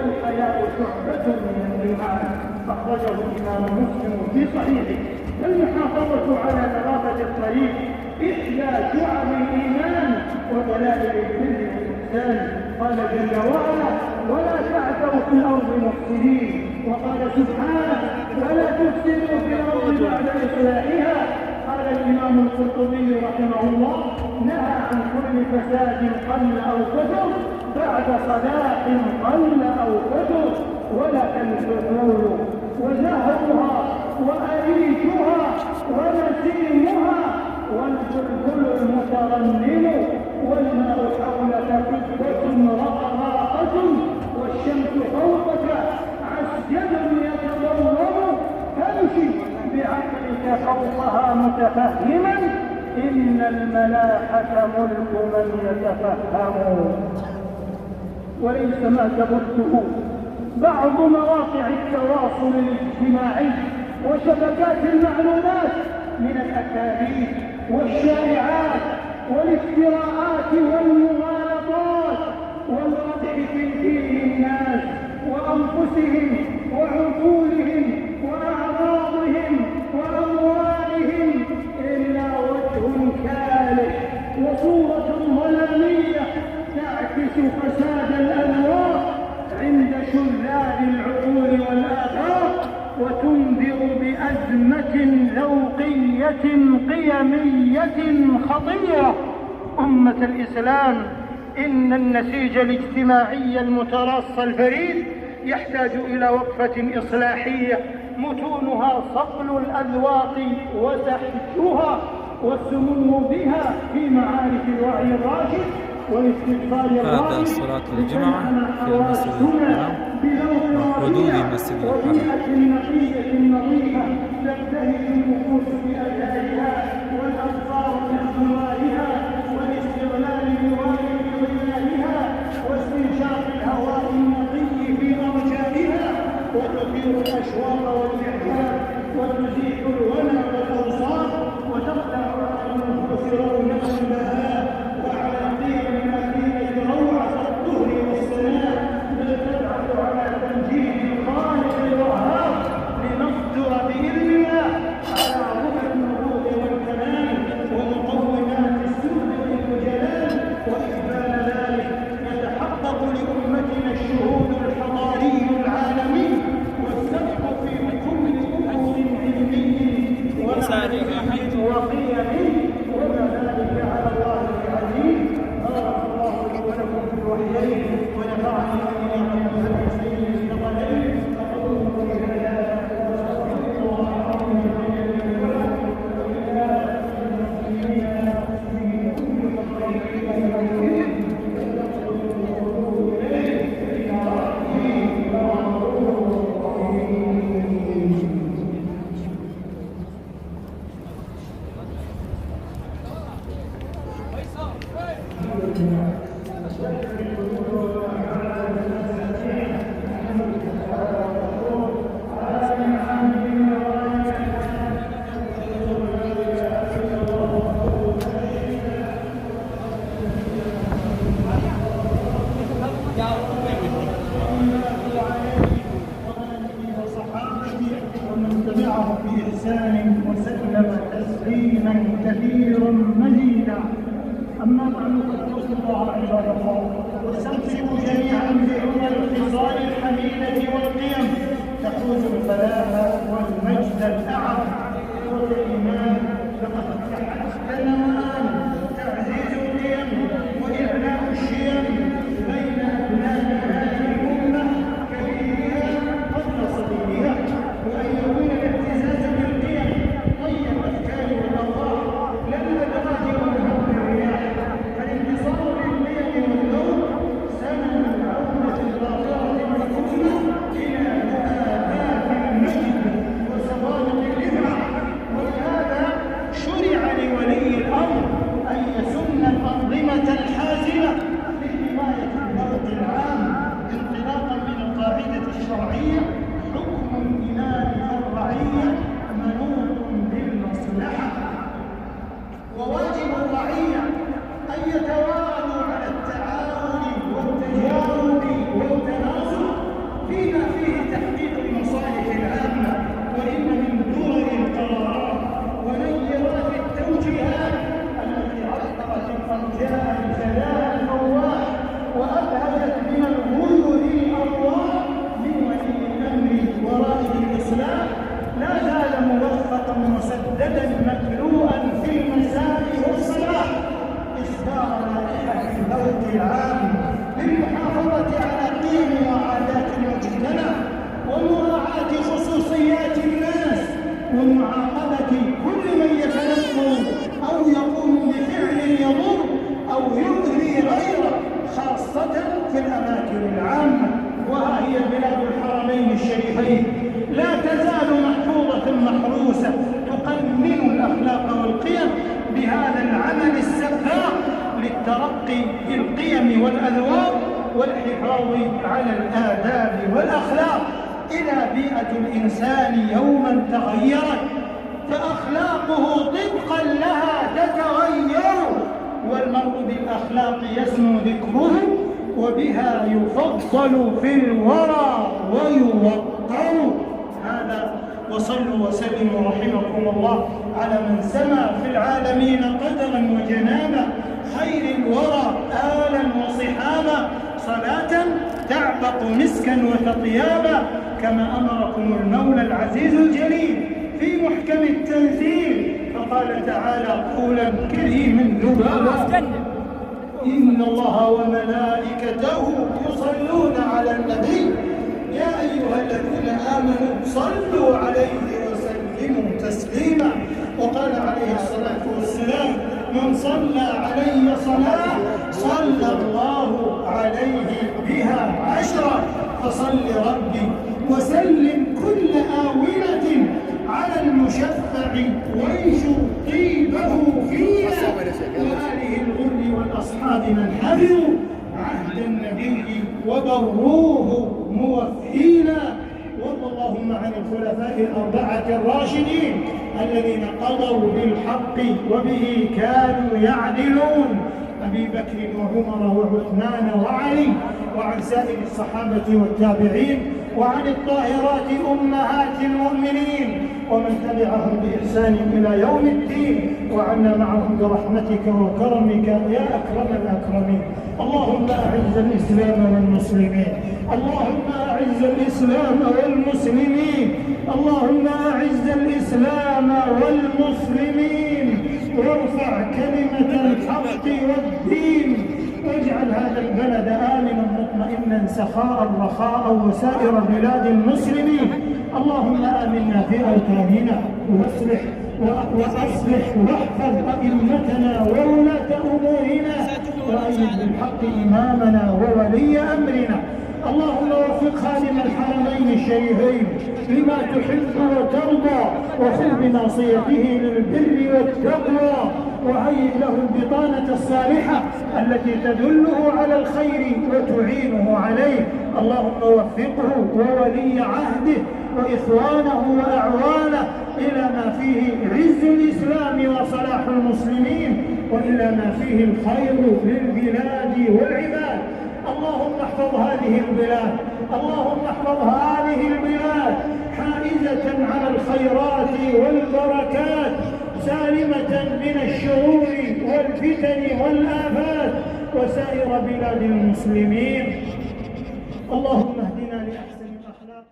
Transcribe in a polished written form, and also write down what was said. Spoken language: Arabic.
والحياء شعبة من الإيمان. أخرجه الإمام مسلم في صحيحه. المحافظة على نظافة الطريق إحدى شعب الإيمان ودلائل البر والإحسان. قال جل وعلا: ولا تعثوا في الأرض مفسدين. وقال سبحانه: ولا تفسدوا في الأرض بعد إصلاحها. قال الإمام القرطبي رحمه الله: نهى عن كل فساد قل أو كثر بعد صلاح قل أو كثر. ولك الفضول وزهرها وأريجها ونسيمها والبلبل المترنم والماء حولك كبة رقراقة والشمس فوقك عسجد يتضوم تمشي بعقلك فوقها متفهما إن الملاحة ملك من يتفهم. وليس ما تبثه بعض مواقع التواصل الاجتماعي وشبكات المعلومات من الأكاذيب والشائعات والافتراءات والمغالطات والقدح في دين الناس وأنفسهم وعقولهم وأعراضهم وأموالهم إلا وجه كالح وصورة ظلامية تعكس فساد الأذواق عند شذاذ العقول والآفاق وتنذر بأزمة ذوقية قيمية خطيرة. أمة الإسلام، إن النسيج الاجتماعي المتراص الفريد يحتاج إلى وقفة إصلاحية متونها صقل الأذواق وسحجها والسمو بها في معارف الوعي الراشد والاستغفار الراشد. هذا صلاة الجمعة في المسجد الحرام حدود مسجد الحرام. نقية نظيفة تبتهج النفوس بأدائها والأبصار بأموالها والاستغلال بظلالها واستنشاق الهواء النقي في أرجائها وتثير الأشواق والإعجاب وتزيح الونى والأوصاف وتخلع على النفوس رونق البهاء وعلى قيم مدينة روعة الطهر والسلام بل تبعث على تمجيد الخالق الوهاب لنصدر بإذن الله على ربع النبوغ والكمال ومقومات السود والجلال. وإقبال ذلك يتحقق لأمتنا الشهود الحضاري العالمي والسبق في كل أمور علمي ومعرفة وقيم وما ذلك على الله العزيز. بارك الله لي ولكم في الوحيين ونفعني وإياكم بالحسين الثقلين. أقول قولي هذا وأستغفر الله العظيم لي ولكم وسلم تسليما كثيرا مزيدا. أما بعد فاتقوا الله عباد الله واستمسكوا جميعا بعلى الخصال الحميدة والقيم تحوز الفلاح والمجد الأعظم. والإيمان فقد تحسن وآن تعزيز القيم وإعلاء الشيم بين أبناء هذه الأمة كبيرها قبل صغيرها وأن يكون الاعتزاز بالقيم طيب الأفكار والأخلاق لا الأدراج والهم الرياح. فالانتصار بالقيم والذوق سنن بلاد الحرمين الشريفين لا تزال محفوظة محروسة تقنن الأخلاق والقيم بهذا العمل السفاح للترقي بالقيم والأذواق والحفاظ على الآداب والأخلاق. إذا بيئة الإنسان يوما تغيرت فأخلاقه طبقا لها تتغير، والمرء بالأخلاق يسمو ذكره وبها يفضل في الورى ويوقر. هذا وصلوا وسلموا رحمكم الله على من سما في العالمين قدرا وجنانا، خير الورى آلا وصحابا، صلاة تعبق مسكا وتطيابا كما أمركم المولى العزيز الجليل في محكم التنزيل. فقال تعالى قولا كريما لبابا: إن الله وملائكته يصلون على النبي يا أيها الذين آمنوا صلوا عليه وسلموا تسليما. وقال عليه الصلاة والسلام: من صلى علي صلاة صلى الله عليه بها 10. فصل ربي وسلم كل آونة على المشفع وانشر طيبه فينا وآله الغر والأصحاب من حفظوا عهد النبي وبروه موفينا. وارض اللهم عن الخلفاء الأربعة الراشدين الذين قضوا بالحق وبه كانوا يعدلون: أبي بكر وعمر وعثمان وعلي، وعن سائر الصحابة والتابعين، وعن الطاهرات أمهات المؤمنين ومن تبعهم بإحسان إلى يوم الدين، وعنا معهم برحمتك وكرمك يا أكرم الأكرمين. اللهم أعز الإسلام والمسلمين، اللهم أعز الإسلام والمسلمين، اللهم أعز الإسلام والمسلمين، وارفع كلمة الحق والدين، واجعل هذا البلد آمنا مطمئنا سخاء رخاء وسائر بلاد المسلمين. اللهم آمنا في أوطاننا واصلح واحفظ أئمتنا وولاة أمورنا، وأيد بالحق إمامنا وولي أمرنا. اللهم وفق خادم الحرمين الشريفين لما تحب وترضى، وخذ بناصيته للبر والتقوى، وهيئ له البطانة الصالحة التي تدله على الخير وتعينه عليه. اللهم وفقه وولي عهده وإخوانه وأعوانه إلى ما فيه عز الإسلام وصلاح المسلمين، وإلى ما فيه الخير للبلاد والعباد. اللهم احفظ هذه البلاد، اللهم احفظ هذه البلاد حائزة على الخيرات والبركات، سالمة من الشرور والفتن والآفات وسائر بلاد المسلمين. اللهم اهدنا لأحسن الأخلاق.